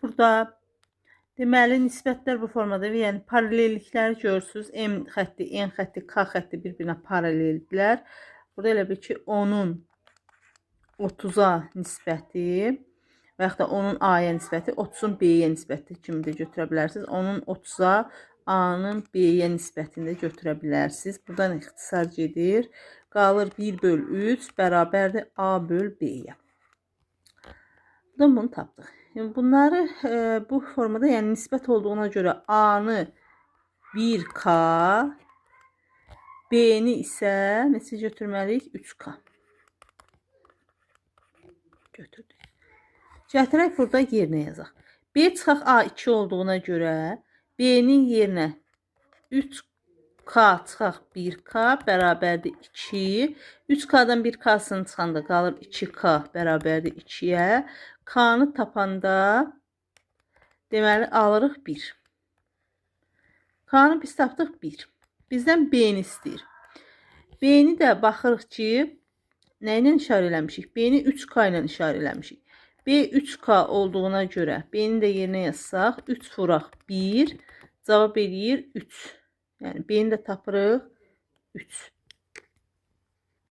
burada. Deməli, nisbətlər bu formada, yəni paralellikləri görürsünüz. M xətti, N xətti, K xətti bir-birinə paraleldirlər. Burada elə bir ki, onun 30-a nisbəti və yaxud da onun A-ya nisbəti 30-un B-yə nisbəti kimi də götürə bilərsiniz. Onun 30-a A-nın B-yə nisbətini də götürə bilərsiniz. Buradan ixtisar gedir. Qalır 1/3 bərabərdir A böl B-yə. Buradan bunu tapdıq. Yəni bunları bu formada, yəni nisbət olduğuna görə A-nı 1K, B-ni isə neçə götürməliyik? 3K. Götürdük. Gətirək burada yerinə yazaq. B çıxaq A2 olduğuna görə B-nin yerinə 3K çıxaq 1K bərabərdir 2. 3K'dan 1K'sını çıxanda qalır 2K bərabərdir 2-yə. K-nı tapanda deməli alırıq 1. K-nı biz tapdıq 1. Bizdən B-ni istəyir. B-ni də baxırıq ki, nə ilə işarə eləmişik? B-ni 3K ilə işarə eləmişik. B 3K olduğuna görə B-ni də yerinə yazsaq 3 vuraq 1 cavab eləyir 3. Yəni B-ni də tapırıq 3.